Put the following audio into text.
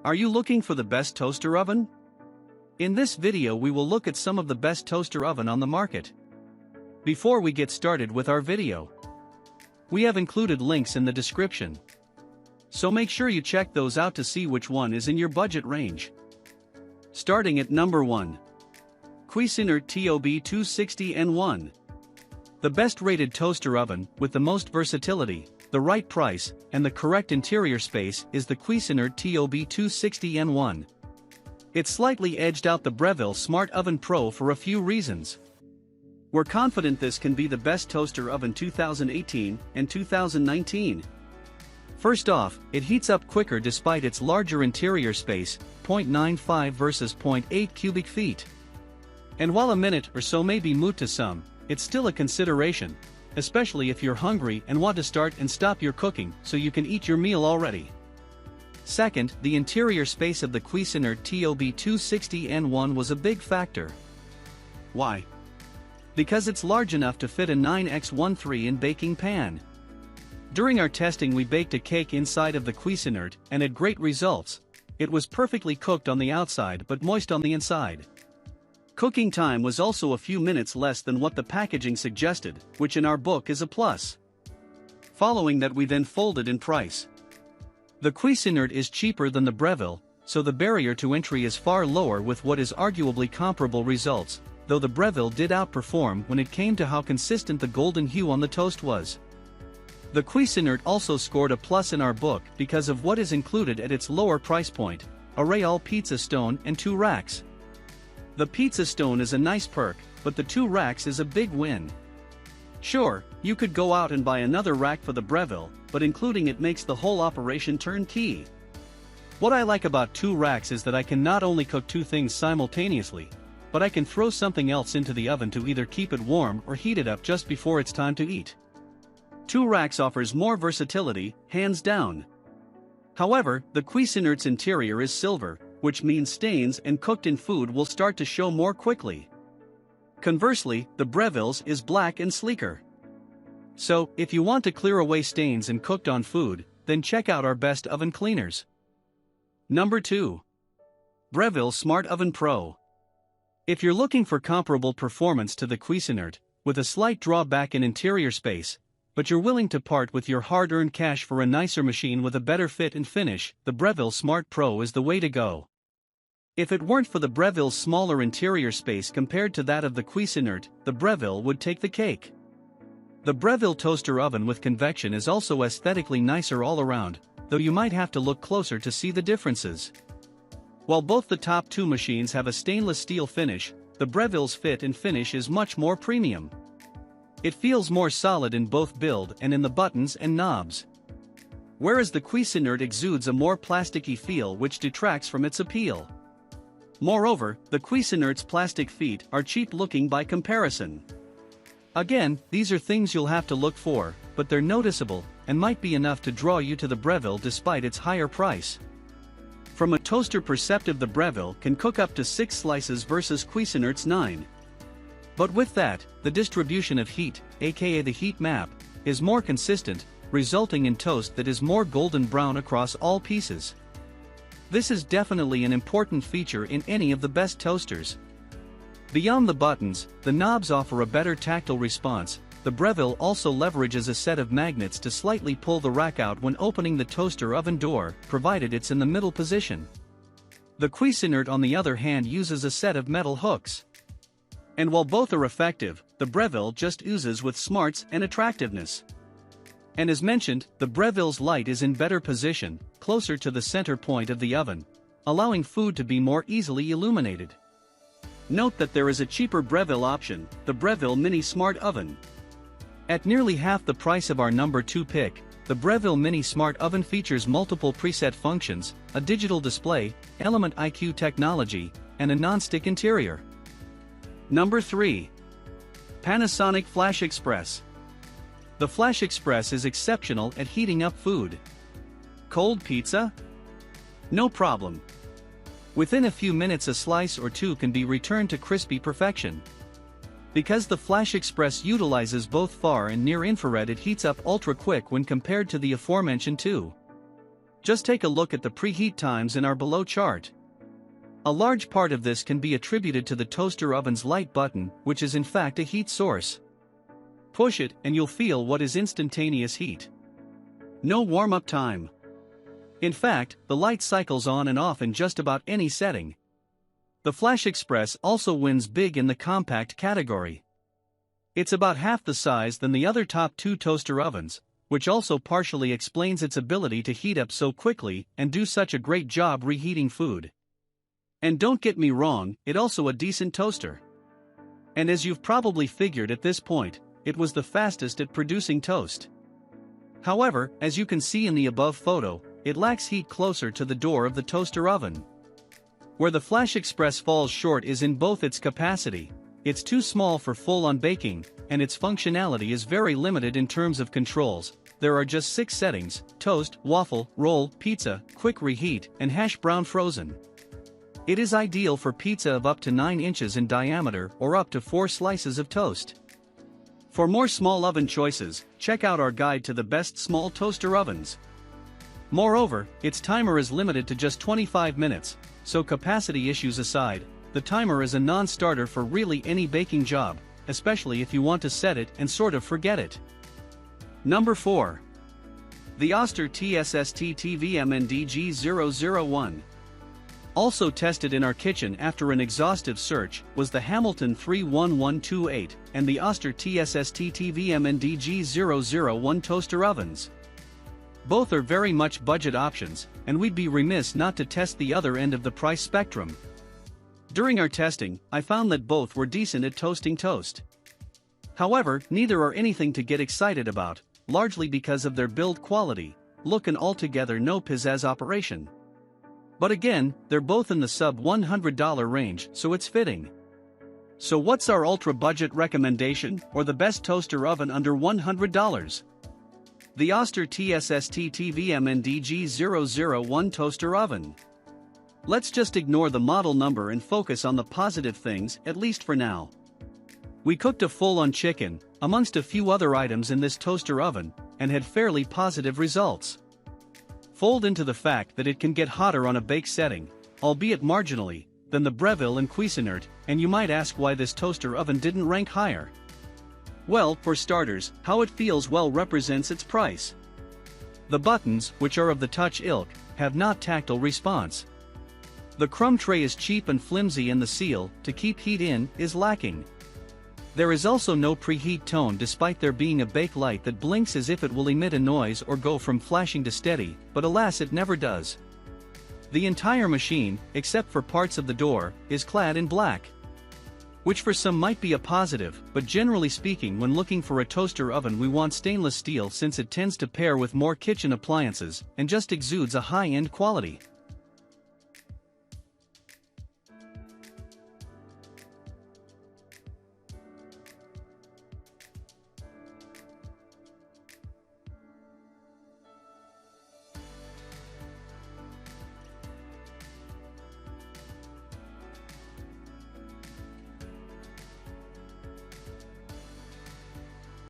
Are you looking for the best toaster oven? In this video we will look at some of the best toaster oven on the market. Before we get started with our video, we have included links in the description, so make sure you check those out to see which one is in your budget range. Starting at number 1. Cuisinart TOB 260N1. The best rated toaster oven, with the most versatility, the right price, and the correct interior space is the Cuisinart TOB 260N1. It slightly edged out the Breville Smart Oven Pro for a few reasons. We're confident this can be the best toaster oven 2018 and 2019. First off, it heats up quicker despite its larger interior space, 0.95 versus 0.8 cubic feet. And while a minute or so may be moot to some, it's still a consideration, especially if you're hungry and want to start and stop your cooking so you can eat your meal already. Second, the interior space of the Cuisinart TOB 260N1 was a big factor. Why? Because it's large enough to fit a 9x13 in baking pan. During our testing we baked a cake inside of the Cuisinart and had great results. It was perfectly cooked on the outside but moist on the inside. Cooking time was also a few minutes less than what the packaging suggested, which in our book is a plus. Following that we then folded in price. The Cuisinart is cheaper than the Breville, so the barrier to entry is far lower with what is arguably comparable results, though the Breville did outperform when it came to how consistent the golden hue on the toast was. The Cuisinart also scored a plus in our book because of what is included at its lower price point, a Real pizza stone and 2 racks. The pizza stone is a nice perk, but the 2 racks is a big win. Sure, you could go out and buy another rack for the Breville, but including it makes the whole operation turnkey. What I like about 2 racks is that I can not only cook 2 things simultaneously, but I can throw something else into the oven to either keep it warm or heat it up just before it's time to eat. 2 racks offers more versatility, hands down. However, the Cuisinart's interior is silver, which means stains and cooked in food will start to show more quickly. Conversely, the Breville's is black and sleeker. So, if you want to clear away stains in cooked on food, then check out our best oven cleaners. Number 2. Breville Smart Oven Pro. If you're looking for comparable performance to the Cuisinart, with a slight drawback in interior space, but you're willing to part with your hard-earned cash for a nicer machine with a better fit and finish, the Breville Smart Pro is the way to go. If it weren't for the Breville's smaller interior space compared to that of the Cuisinart, the Breville would take the cake. The Breville toaster oven with convection is also aesthetically nicer all around, though you might have to look closer to see the differences. While both the top 2 machines have a stainless steel finish, the Breville's fit and finish is much more premium. It feels more solid in both build and in the buttons and knobs. Whereas the Cuisinart exudes a more plasticky feel which detracts from its appeal. Moreover, the Cuisinart's plastic feet are cheap looking by comparison. Again, these are things you'll have to look for, but they're noticeable, and might be enough to draw you to the Breville despite its higher price. From a toaster perspective, the Breville can cook up to 6 slices versus Cuisinart's 9. But with that, the distribution of heat, aka the heat map, is more consistent, resulting in toast that is more golden brown across all pieces. This is definitely an important feature in any of the best toasters. Beyond the buttons, the knobs offer a better tactile response. The Breville also leverages a set of magnets to slightly pull the rack out when opening the toaster oven door, provided it's in the middle position. The Cuisinart on the other hand uses a set of metal hooks. And while both are effective, the Breville just oozes with smarts and attractiveness. And as mentioned, the Breville's light is in better position, closer to the center point of the oven, allowing food to be more easily illuminated. Note that there is a cheaper Breville option, the Breville Mini Smart Oven. At nearly half the price of our number 2 pick, the Breville Mini Smart Oven features multiple preset functions, a digital display, Element IQ technology, and a non-stick interior. Number 3. Panasonic Flash Express. The Flash Express is exceptional at heating up food. Cold pizza? No problem. Within a few minutes a slice or 2 can be returned to crispy perfection. Because the Flash Express utilizes both far and near infrared, it heats up ultra quick when compared to the aforementioned 2. Just take a look at the preheat times in our below chart. A large part of this can be attributed to the toaster oven's light button, which is in fact a heat source. Push it and you'll feel what is instantaneous heat. No warm-up time. In fact, the light cycles on and off in just about any setting. The Flash Express also wins big in the compact category. It's about half the size than the other top two toaster ovens, which also partially explains its ability to heat up so quickly and do such a great job reheating food. And don't get me wrong, it's also a decent toaster. And as you've probably figured at this point, it was the fastest at producing toast. However, as you can see in the above photo, it lacks heat closer to the door of the toaster oven. Where the Flash Express falls short is in both its capacity. It's too small for full-on baking, and its functionality is very limited in terms of controls. There are just 6 settings: toast, waffle, roll, pizza, quick reheat, and hash brown frozen. It is ideal for pizza of up to 9 inches in diameter or up to 4 slices of toast. For more small oven choices, check out our guide to the best small toaster ovens. Moreover, its timer is limited to just 25 minutes, so capacity issues aside, the timer is a non-starter for really any baking job, especially if you want to set it and sort of forget it. Number 4. The Oster TSST TVMNDG001. Also tested in our kitchen after an exhaustive search was the Hamilton 31128 and the Oster TSST TVMNDG001 toaster ovens. Both are very much budget options, and we'd be remiss not to test the other end of the price spectrum. During our testing, I found that both were decent at toasting toast. However, neither are anything to get excited about, largely because of their build quality, look and altogether no pizzazz operation. But again, they're both in the sub-$100 range, so it's fitting. So what's our ultra-budget recommendation, or the best toaster oven under $100? The Oster TSST TVMNDG001 toaster oven. Let's just ignore the model number and focus on the positive things, at least for now. We cooked a full-on chicken, amongst a few other items in this toaster oven, and had fairly positive results. Fold into the fact that it can get hotter on a bake setting, albeit marginally, than the Breville and Cuisinart, and you might ask why this toaster oven didn't rank higher. Well, for starters, how it feels well represents its price. The buttons, which are of the touch ilk, have not tactile response. The crumb tray is cheap and flimsy and the seal, to keep heat in, is lacking. There is also no preheat tone despite there being a bake light that blinks as if it will emit a noise or go from flashing to steady, but alas it never does. The entire machine, except for parts of the door, is clad in black. Which for some might be a positive, but generally speaking when looking for a toaster oven we want stainless steel since it tends to pair with more kitchen appliances, and just exudes a high-end quality.